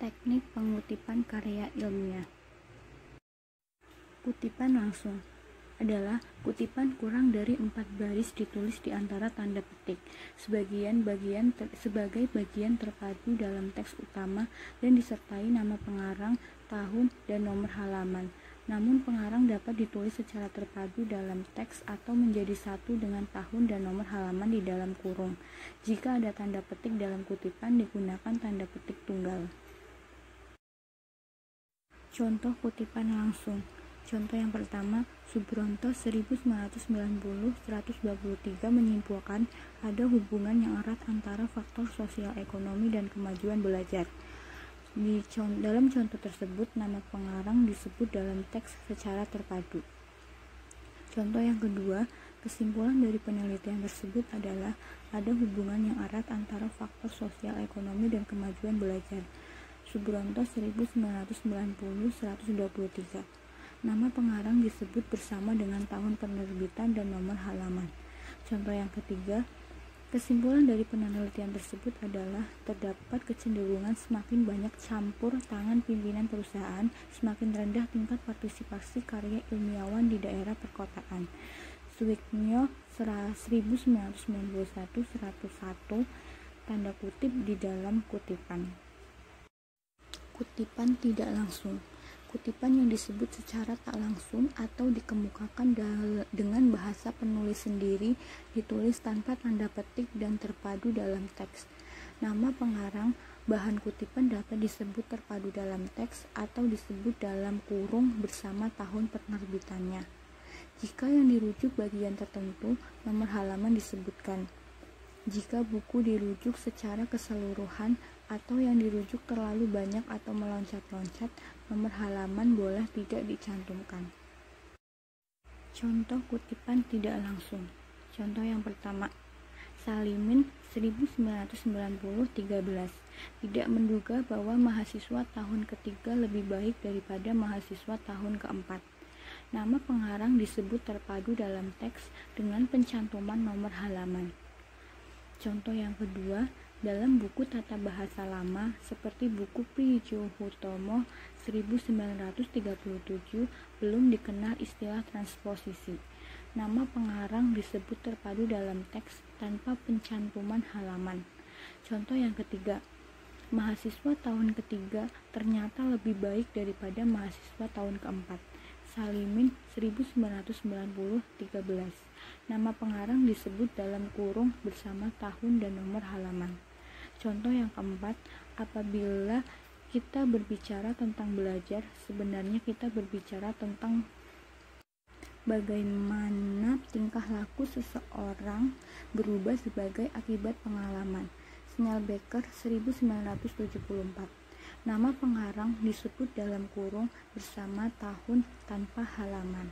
Teknik pengutipan karya ilmiah. Kutipan langsung adalah kutipan kurang dari 4 baris ditulis di antara tanda petik sebagai bagian terpadu dalam teks utama dan disertai nama pengarang, tahun, dan nomor halaman. Namun pengarang dapat ditulis secara terpadu dalam teks atau menjadi satu dengan tahun dan nomor halaman di dalam kurung. Jika ada tanda petik dalam kutipan, digunakan tanda petik tunggal. Contoh kutipan langsung. Contoh yang pertama, Subronto 1990-123 menyimpulkan ada hubungan yang erat antara faktor sosial ekonomi dan kemajuan belajar. Dalam contoh tersebut, nama pengarang disebut dalam teks secara terpadu. Contoh yang kedua, kesimpulan dari penelitian tersebut adalah ada hubungan yang erat antara faktor sosial ekonomi dan kemajuan belajar. Subronto 1990-123. Nama pengarang disebut bersama dengan tahun penerbitan dan nomor halaman. Contoh yang ketiga, kesimpulan dari penelitian tersebut adalah terdapat kecenderungan semakin banyak campur tangan pimpinan perusahaan, semakin rendah tingkat partisipasi karya ilmiawan di daerah perkotaan. Suwiknyo 1991-101, tanda kutip di dalam kutipan. Kutipan tidak langsung. Kutipan yang disebut secara tak langsung atau dikemukakan dengan bahasa penulis sendiri, ditulis tanpa tanda petik dan terpadu dalam teks. Nama pengarang, bahan kutipan dapat disebut terpadu dalam teks atau disebut dalam kurung bersama tahun penerbitannya. Jika yang dirujuk bagian tertentu, nomor halaman disebutkan. Jika buku dirujuk secara keseluruhan atau yang dirujuk terlalu banyak atau meloncat-loncat, nomor halaman boleh tidak dicantumkan. Contoh kutipan tidak langsung. Contoh yang pertama, Salimin 1990-13 tidak menduga bahwa mahasiswa tahun ketiga lebih baik daripada mahasiswa tahun keempat. Nama pengarang disebut terpadu dalam teks dengan pencantuman nomor halaman. Contoh yang kedua, dalam buku tata bahasa lama seperti buku Prijohutomo 1937 belum dikenal istilah transposisi. Nama pengarang disebut terpadu dalam teks tanpa pencantuman halaman. Contoh yang ketiga, mahasiswa tahun ketiga ternyata lebih baik daripada mahasiswa tahun keempat. Salimin 1990-13. Nama pengarang disebut dalam kurung bersama tahun dan nomor halaman. Contoh yang keempat, apabila kita berbicara tentang belajar, sebenarnya kita berbicara tentang bagaimana tingkah laku seseorang berubah sebagai akibat pengalaman. Snellbaker 1974. Nama pengarang disebut dalam kurung bersama tahun tanpa halaman.